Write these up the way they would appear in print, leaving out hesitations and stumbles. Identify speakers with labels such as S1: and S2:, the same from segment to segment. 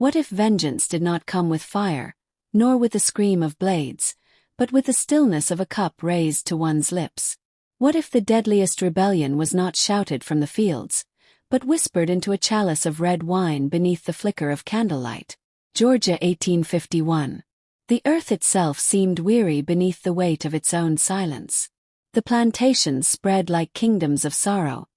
S1: What if vengeance did not come with fire, nor with the scream of blades, but with the stillness of a cup raised to one's lips? What if the deadliest rebellion was not shouted from the fields, but whispered into a chalice of red wine beneath the flicker of candlelight? Georgia, 1851. The earth itself seemed weary beneath the weight of its own silence. The plantations spread like kingdoms of sorrow,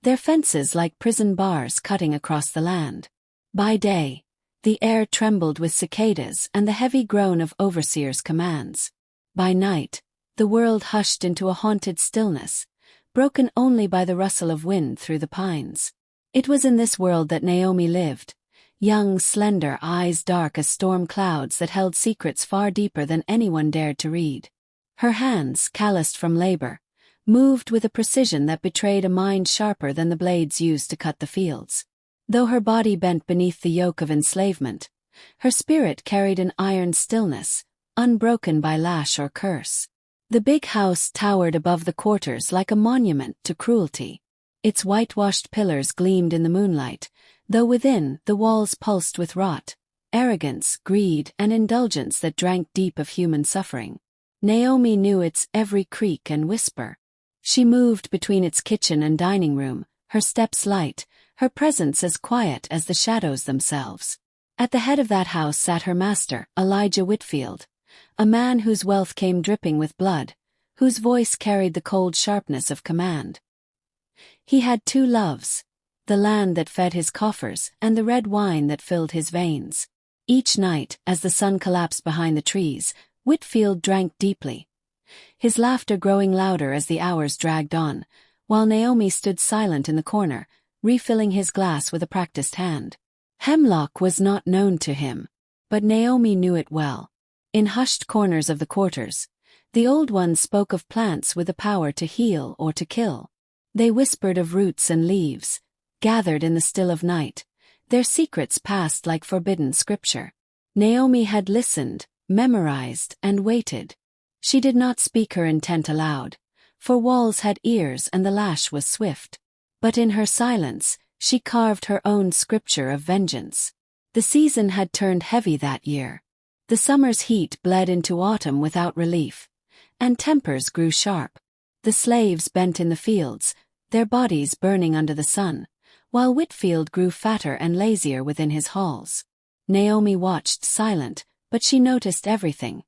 S1: their fences like prison bars cutting across the land. By day, the air trembled with cicadas and the heavy groan of overseers' commands. By night, the world hushed into a haunted stillness, broken only by the rustle of wind through the pines. It was in this world that Naomi lived, young, slender, eyes dark as storm clouds that held secrets far deeper than anyone dared to read. Her hands, calloused from labor, moved with a precision that betrayed a mind sharper than the blades used to cut the fields. Though her body bent beneath the yoke of enslavement, her spirit carried an iron stillness, unbroken by lash or curse. The big house towered above the quarters like a monument to cruelty. Its whitewashed pillars gleamed in the moonlight, though within the walls pulsed with rot, arrogance, greed, and indulgence that drank deep of human suffering. Naomi knew its every creak and whisper. She moved between its kitchen and dining room, her steps light, her presence as quiet as the shadows themselves. At the head of that house sat her master, Elijah Whitfield, a man whose wealth came dripping with blood, whose voice carried the cold sharpness of command. He had two loves, the land that fed his coffers and the red wine that filled his veins. Each night, as the sun collapsed behind the trees, Whitfield drank deeply, his laughter growing louder as the hours dragged on, while Naomi stood silent in the corner, refilling his glass with a practiced hand. Hemlock was not known to him, but Naomi knew it well. In hushed corners of the quarters, the old ones spoke of plants with the power to heal or to kill. They whispered of roots and leaves, gathered in the still of night, their secrets passed like forbidden scripture. Naomi had listened, memorized, and waited. She did not speak her intent aloud, for walls had ears and the lash was swift. But in her silence, she carved her own scripture of vengeance. The season had turned heavy that year. The summer's heat bled into autumn without relief, and tempers grew sharp. The slaves bent in the fields, their bodies burning under the sun, while Whitfield grew fatter and lazier within his halls. Naomi watched silent, but she noticed everything.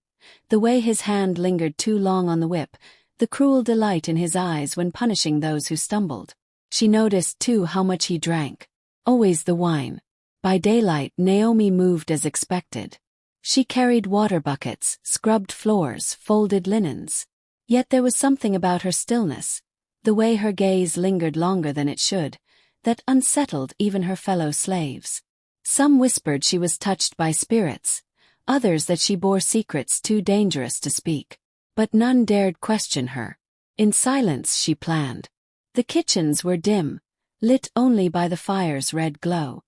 S1: The way his hand lingered too long on the whip, the cruel delight in his eyes when punishing those who stumbled. She noticed, too, how much he drank. Always the wine. By daylight, Naomi moved as expected. She carried water buckets, scrubbed floors, folded linens. Yet there was something about her stillness, the way her gaze lingered longer than it should, that unsettled even her fellow slaves. Some whispered she was touched by spirits, others that she bore secrets too dangerous to speak. But none dared question her. In silence she planned. The kitchens were dim, lit only by the fire's red glow.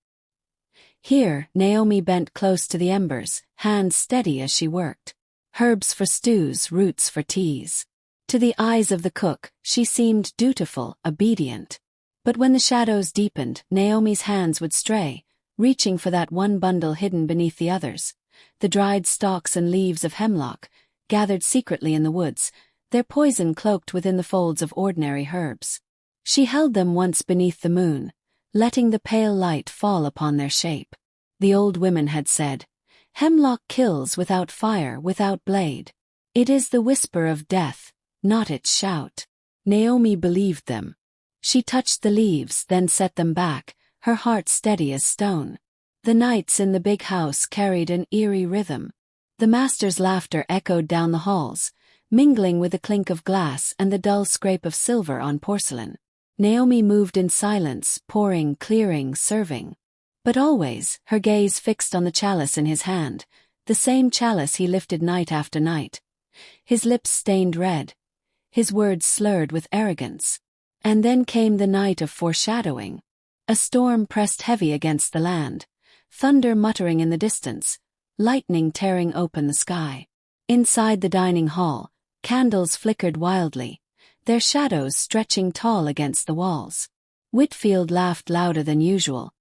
S1: Here, Naomi bent close to the embers, hands steady as she worked. Herbs for stews, roots for teas. To the eyes of the cook, she seemed dutiful, obedient. But when the shadows deepened, Naomi's hands would stray, reaching for that one bundle hidden beneath the others, the dried stalks and leaves of hemlock, gathered secretly in the woods, their poison cloaked within the folds of ordinary herbs. She held them once beneath the moon, letting the pale light fall upon their shape. The old women had said, "Hemlock kills without fire, without blade. It is the whisper of death, not its shout." Naomi believed them. She touched the leaves, then set them back, her heart steady as stone. The nights in the big house carried an eerie rhythm. The master's laughter echoed down the halls, mingling with the clink of glass and the dull scrape of silver on porcelain. Naomi moved in silence, pouring, clearing, serving. But always, her gaze fixed on the chalice in his hand, the same chalice he lifted night after night. His lips stained red, his words slurred with arrogance. And then came the night of foreshadowing. A storm pressed heavy against the land, thunder muttering in the distance, lightning tearing open the sky. Inside the dining hall, candles flickered wildly, their shadows stretching tall against the walls. Whitfield laughed louder than usual.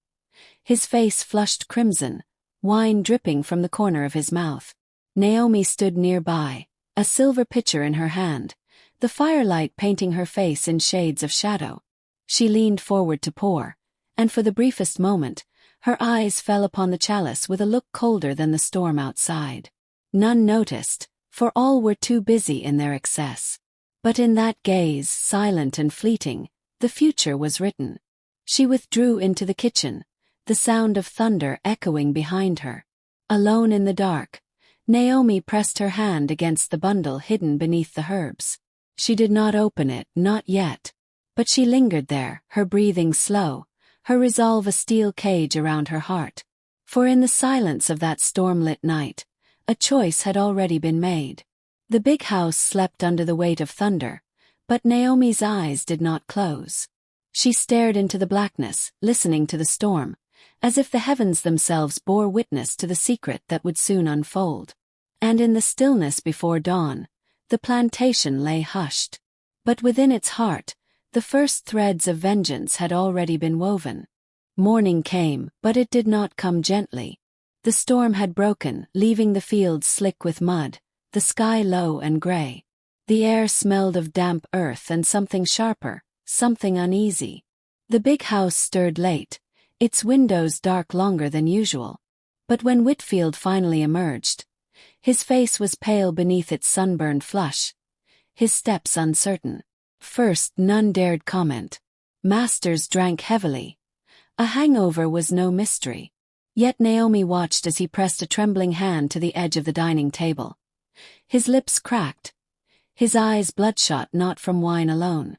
S1: His face flushed crimson, wine dripping from the corner of his mouth. Naomi stood nearby, a silver pitcher in her hand, the firelight painting her face in shades of shadow. She leaned forward to pour, and for the briefest moment, her eyes fell upon the chalice with a look colder than the storm outside. None noticed, for all were too busy in their excess. But in that gaze, silent and fleeting, the future was written. She withdrew into the kitchen, the sound of thunder echoing behind her. Alone in the dark, Naomi pressed her hand against the bundle hidden beneath the herbs. She did not open it, not yet. But she lingered there, her breathing slow, her resolve a steel cage around her heart. For in the silence of that storm-lit night, a choice had already been made. The big house slept under the weight of thunder, but Naomi's eyes did not close. She stared into the blackness, listening to the storm, as if the heavens themselves bore witness to the secret that would soon unfold. And in the stillness before dawn, the plantation lay hushed. But within its heart, the first threads of vengeance had already been woven. Morning came, but it did not come gently. The storm had broken, leaving the fields slick with mud, the sky low and gray. The air smelled of damp earth and something sharper, something uneasy. The big house stirred late, its windows dark longer than usual. But when Whitfield finally emerged, his face was pale beneath its sunburned flush, his steps uncertain. First, none dared comment. Masters drank heavily. A hangover was no mystery. Yet Naomi watched as he pressed a trembling hand to the edge of the dining table. His lips cracked, his eyes bloodshot not from wine alone.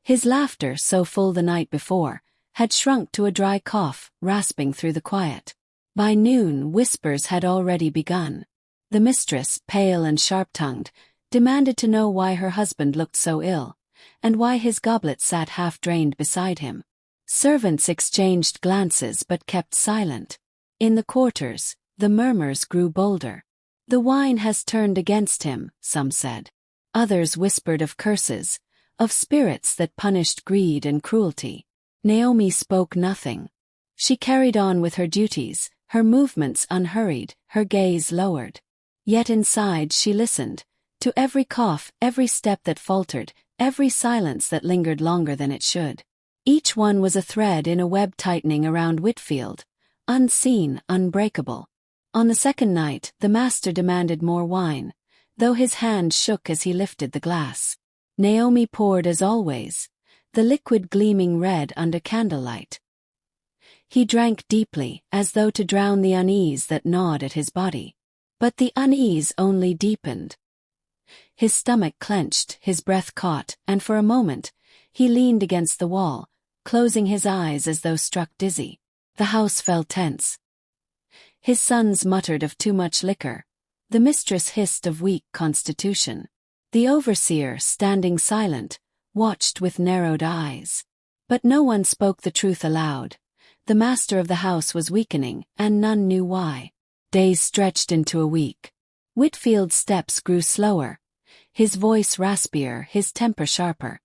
S1: His laughter, so full the night before, had shrunk to a dry cough, rasping through the quiet. By noon, whispers had already begun. The mistress, pale and sharp-tongued, demanded to know why her husband looked so ill, and why his goblet sat half-drained beside him. Servants exchanged glances but kept silent. In the quarters, the murmurs grew bolder. "The wine has turned against him," some said. Others whispered of curses, of spirits that punished greed and cruelty. Naomi spoke nothing. She carried on with her duties, her movements unhurried, her gaze lowered. Yet inside she listened, to every cough, every step that faltered, every silence that lingered longer than it should. Each one was a thread in a web tightening around Whitfield, unseen, unbreakable. On the second night, the master demanded more wine, though his hand shook as he lifted the glass. Naomi poured as always, the liquid gleaming red under candlelight. He drank deeply, as though to drown the unease that gnawed at his body. But the unease only deepened. His stomach clenched, his breath caught, and for a moment, he leaned against the wall, closing his eyes as though struck dizzy. The house fell tense. His sons muttered of too much liquor. The mistress hissed of weak constitution. The overseer, standing silent, watched with narrowed eyes. But no one spoke the truth aloud. The master of the house was weakening, and none knew why. Days stretched into a week. Whitfield's steps grew slower, his voice raspier, his temper sharper.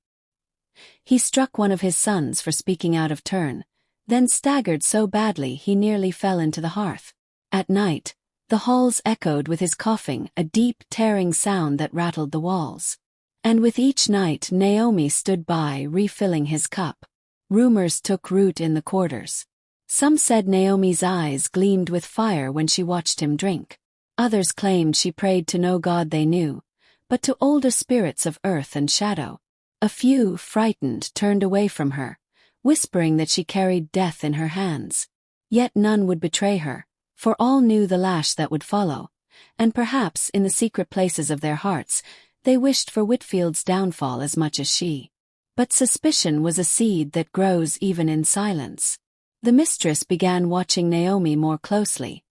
S1: He struck one of his sons for speaking out of turn, then staggered so badly he nearly fell into the hearth. At night, the halls echoed with his coughing, a deep, tearing sound that rattled the walls. And with each night Naomi stood by, refilling his cup. Rumors took root in the quarters. Some said Naomi's eyes gleamed with fire when she watched him drink. Others claimed she prayed to no god they knew, but to older spirits of earth and shadow. A few, frightened, turned away from her, whispering that she carried death in her hands. Yet none would betray her, for all knew the lash that would follow, and perhaps in the secret places of their hearts, they wished for Whitfield's downfall as much as she. But suspicion was a seed that grows even in silence. The mistress began watching Naomi more closely,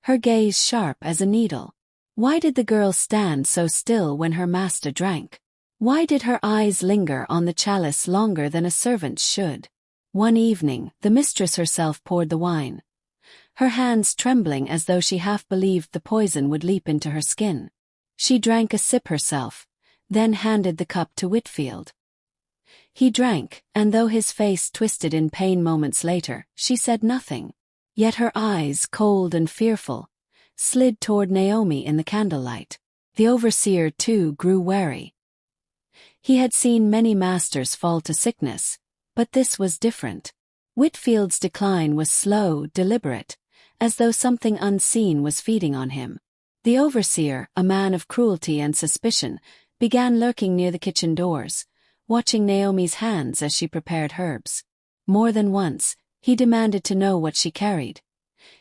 S1: her gaze sharp as a needle. Why did the girl stand so still when her master drank? Why did her eyes linger on the chalice longer than a servant's should? One evening, the mistress herself poured the wine, her hands trembling as though she half believed the poison would leap into her skin. She drank a sip herself, then handed the cup to Whitfield. He drank, and though his face twisted in pain moments later, she said nothing. Yet her eyes, cold and fearful, slid toward Naomi in the candlelight. The overseer, too, grew wary. He had seen many masters fall to sickness, but this was different. Whitfield's decline was slow, deliberate, as though something unseen was feeding on him. The overseer, a man of cruelty and suspicion, began lurking near the kitchen doors, watching Naomi's hands as she prepared herbs. More than once, he demanded to know what she carried.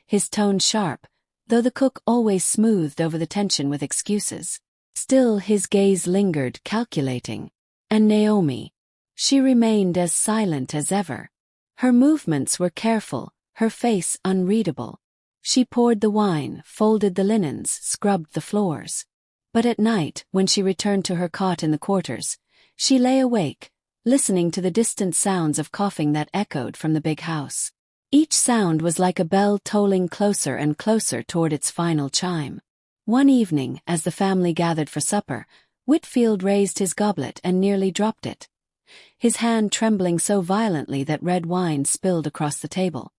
S1: His tone sharp, though the cook always smoothed over the tension with excuses. Still his gaze lingered, calculating. And Naomi? She remained as silent as ever. Her movements were careful, her face unreadable. She poured the wine, folded the linens, scrubbed the floors. But at night, when she returned to her cot in the quarters, she lay awake, listening to the distant sounds of coughing that echoed from the big house. Each sound was like a bell tolling closer and closer toward its final chime. One evening, as the family gathered for supper, Whitfield raised his goblet and nearly dropped it, his hand trembling so violently that red wine spilled across the table.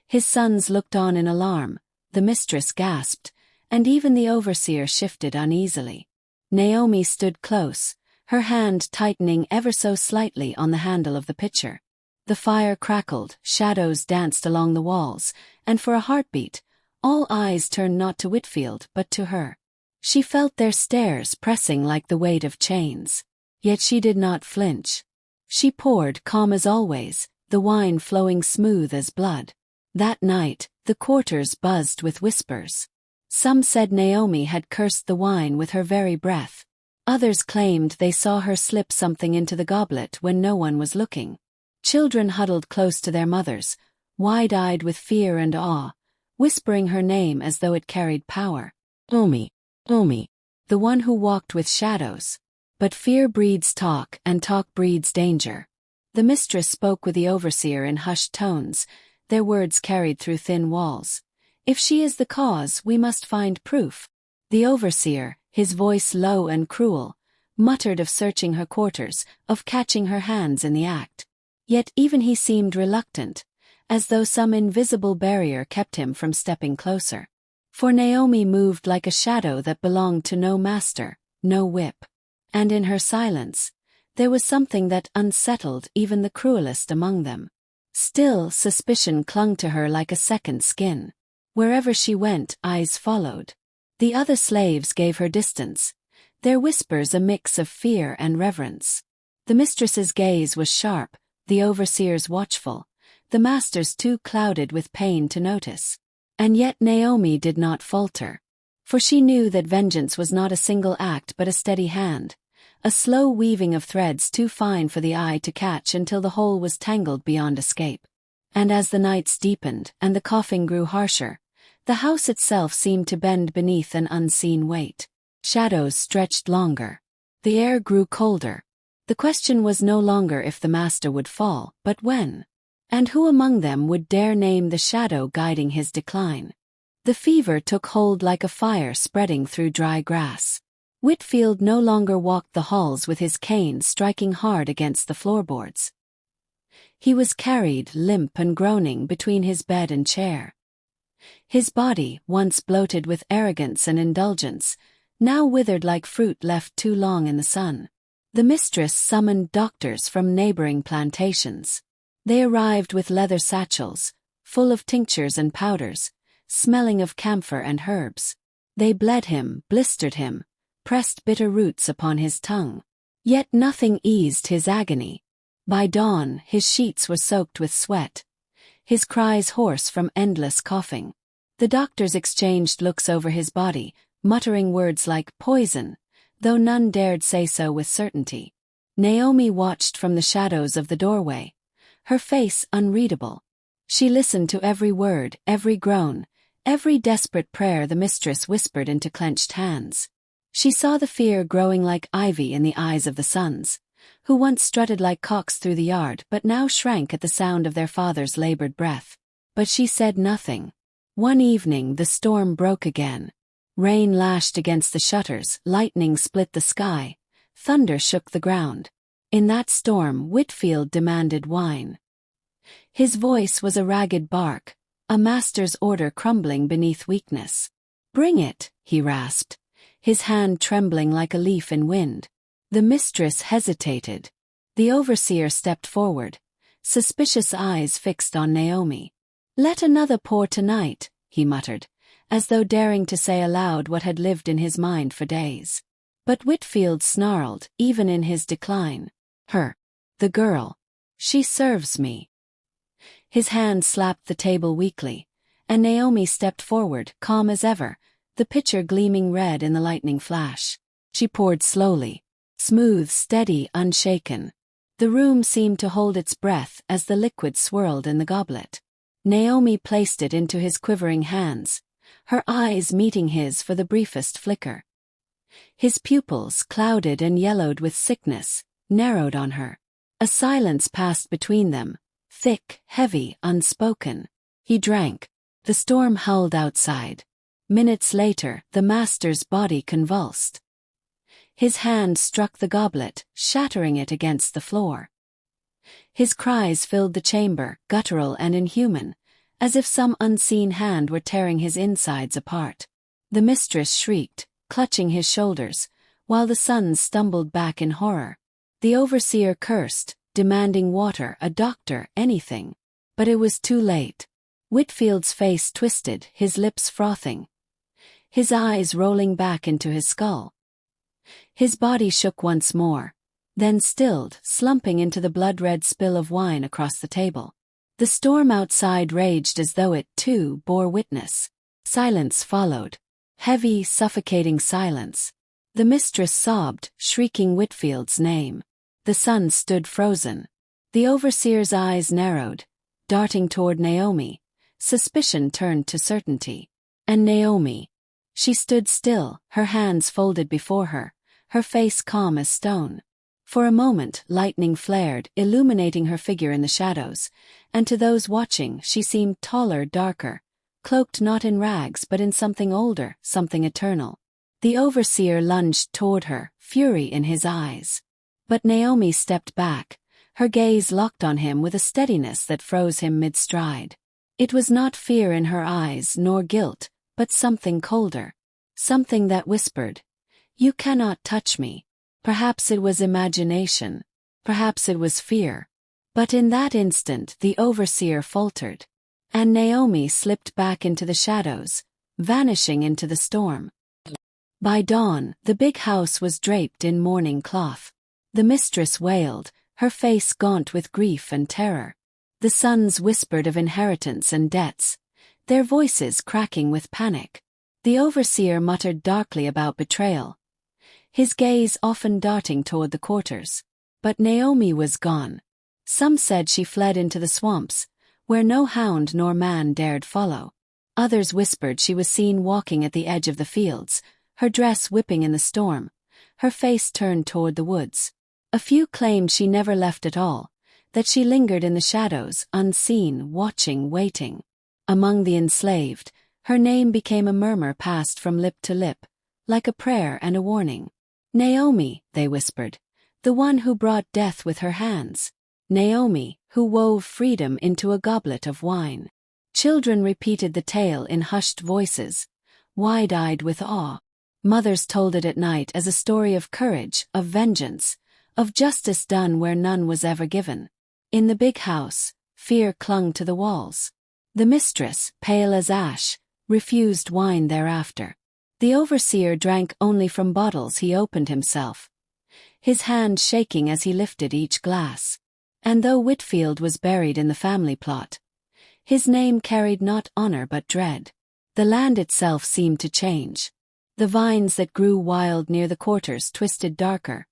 S1: His sons looked on in alarm, the mistress gasped, and even the overseer shifted uneasily. Naomi stood close, her hand tightening ever so slightly on the handle of the pitcher. The fire crackled, shadows danced along the walls, and for a heartbeat, all eyes turned not to Whitfield but to her. She felt their stares pressing like the weight of chains. Yet she did not flinch. She poured, calm as always, the wine flowing smooth as blood. That night, the quarters buzzed with whispers. Some said Naomi had cursed the wine with her very breath. Others claimed they saw her slip something into the goblet when no one was looking. Children huddled close to their mothers, wide-eyed with fear and awe, whispering her name as though it carried power. Naomi, Naomi, the one who walked with shadows. But fear breeds talk, and talk breeds danger. The mistress spoke with the overseer in hushed tones, their words carried through thin walls. If she is the cause, we must find proof. The overseer, his voice low and cruel, muttered of searching her quarters, of catching her hands in the act. Yet even he seemed reluctant, as though some invisible barrier kept him from stepping closer. For Naomi moved like a shadow that belonged to no master, no whip. And in her silence, there was something that unsettled even the cruelest among them. Still, suspicion clung to her like a second skin. Wherever she went, eyes followed. The other slaves gave her distance, their whispers a mix of fear and reverence. The mistress's gaze was sharp, the overseer's watchful, the master's too clouded with pain to notice. And yet Naomi did not falter. For she knew that vengeance was not a single act but a steady hand, a slow weaving of threads too fine for the eye to catch until the whole was tangled beyond escape. And as the nights deepened and the coughing grew harsher, the house itself seemed to bend beneath an unseen weight. Shadows stretched longer. The air grew colder. The question was no longer if the master would fall, but when. And who among them would dare name the shadow guiding his decline? The fever took hold like a fire spreading through dry grass. Whitfield no longer walked the halls with his cane striking hard against the floorboards. He was carried, limp and groaning, between his bed and chair. His body, once bloated with arrogance and indulgence, now withered like fruit left too long in the sun. The mistress summoned doctors from neighboring plantations. They arrived with leather satchels, full of tinctures and powders, smelling of camphor and herbs. They bled him, blistered him, pressed bitter roots upon his tongue. Yet nothing eased his agony. By dawn, his sheets were soaked with sweat, his cries hoarse from endless coughing. The doctors exchanged looks over his body, muttering words like poison, though none dared say so with certainty. Naomi watched from the shadows of the doorway, her face unreadable. She listened to every word, every groan, every desperate prayer the mistress whispered into clenched hands. She saw the fear growing like ivy in the eyes of the sons, who once strutted like cocks through the yard but now shrank at the sound of their father's labored breath. But she said nothing. One evening the storm broke again. Rain lashed against the shutters, lightning split the sky, thunder shook the ground. In that storm Whitfield demanded wine. His voice was a ragged bark, a master's order crumbling beneath weakness. "Bring it," he rasped, his hand trembling like a leaf in wind. The mistress hesitated. The overseer stepped forward, suspicious eyes fixed on Naomi. "Let another pour tonight," he muttered, as though daring to say aloud what had lived in his mind for days. But Whitfield snarled, even in his decline. The girl. She serves me." His hand slapped the table weakly, and Naomi stepped forward, calm as ever, the pitcher gleaming red in the lightning flash. She poured slowly, smooth, steady, unshaken. The room seemed to hold its breath as the liquid swirled in the goblet. Naomi placed it into his quivering hands, her eyes meeting his for the briefest flicker. His pupils, clouded and yellowed with sickness, narrowed on her. A silence passed between them, thick, heavy, unspoken. He drank. The storm howled outside. Minutes later, the master's body convulsed. His hand struck the goblet, shattering it against the floor. His cries filled the chamber, guttural and inhuman, as if some unseen hand were tearing his insides apart. The mistress shrieked, clutching his shoulders, while the sons stumbled back in horror. The overseer cursed, demanding water, a doctor, anything. But it was too late. Whitfield's face twisted, his lips frothing, his eyes rolling back into his skull. His body shook once more, then stilled, slumping into the blood-red spill of wine across the table. The storm outside raged as though it, too, bore witness. Silence followed. Heavy, suffocating silence. The mistress sobbed, shrieking Whitfield's name. The sons stood frozen. The overseer's eyes narrowed, darting toward Naomi. Suspicion turned to certainty. And Naomi. She stood still, her hands folded before her, her face calm as stone. For a moment, lightning flared, illuminating her figure in the shadows, and to those watching she seemed taller, darker, cloaked not in rags but in something older, something eternal. The overseer lunged toward her, fury in his eyes. But Naomi stepped back, her gaze locked on him with a steadiness that froze him mid-stride. It was not fear in her eyes nor guilt, but something colder. Something that whispered, "You cannot touch me." Perhaps it was imagination. Perhaps it was fear. But in that instant the overseer faltered. And Naomi slipped back into the shadows, vanishing into the storm. By dawn, the big house was draped in mourning cloth. The mistress wailed, her face gaunt with grief and terror. The sons whispered of inheritance and debts, their voices cracking with panic. The overseer muttered darkly about betrayal, his gaze often darting toward the quarters. But Naomi was gone. Some said she fled into the swamps, where no hound nor man dared follow. Others whispered she was seen walking at the edge of the fields, her dress whipping in the storm, her face turned toward the woods. A few claimed she never left at all, that she lingered in the shadows, unseen, watching, waiting. Among the enslaved, her name became a murmur passed from lip to lip, like a prayer and a warning. "Naomi," they whispered, "the one who brought death with her hands. Naomi, who wove freedom into a goblet of wine." Children repeated the tale in hushed voices, wide-eyed with awe. Mothers told it at night as a story of courage, of vengeance, of justice done where none was ever given. In the big house, fear clung to the walls. The mistress, pale as ash, refused wine thereafter. The overseer drank only from bottles he opened himself, his hand shaking as he lifted each glass. And though Whitfield was buried in the family plot, his name carried not honor but dread. The land itself seemed to change. The vines that grew wild near the quarters twisted darker.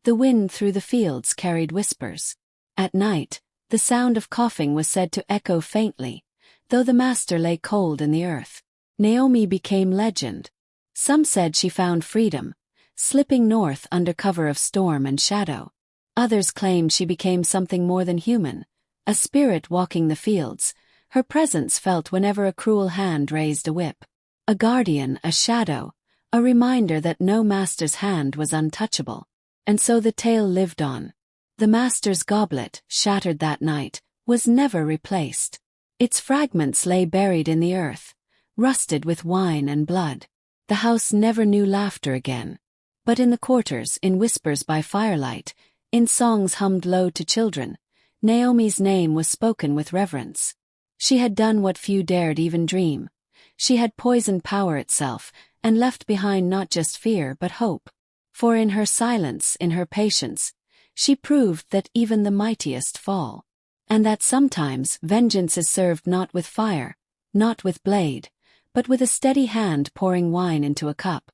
S1: The wind through the fields carried whispers. At night, the sound of coughing was said to echo faintly, though the master lay cold in the earth. Naomi became legend. Some said she found freedom, slipping north under cover of storm and shadow. Others claimed she became something more than human, a spirit walking the fields, her presence felt whenever a cruel hand raised a whip. A guardian, a shadow, a reminder that no master's hand was untouchable. And so the tale lived on. The master's goblet, shattered that night, was never replaced. Its fragments lay buried in the earth, rusted with wine and blood. The house never knew laughter again. But in the quarters, in whispers by firelight, in songs hummed low to children, Naomi's name was spoken with reverence. She had done what few dared even dream. She had poisoned power itself, and left behind not just fear but hope. For in her silence, in her patience, she proved that even the mightiest fall. And that sometimes vengeance is served not with fire, not with blade, but with a steady hand pouring wine into a cup.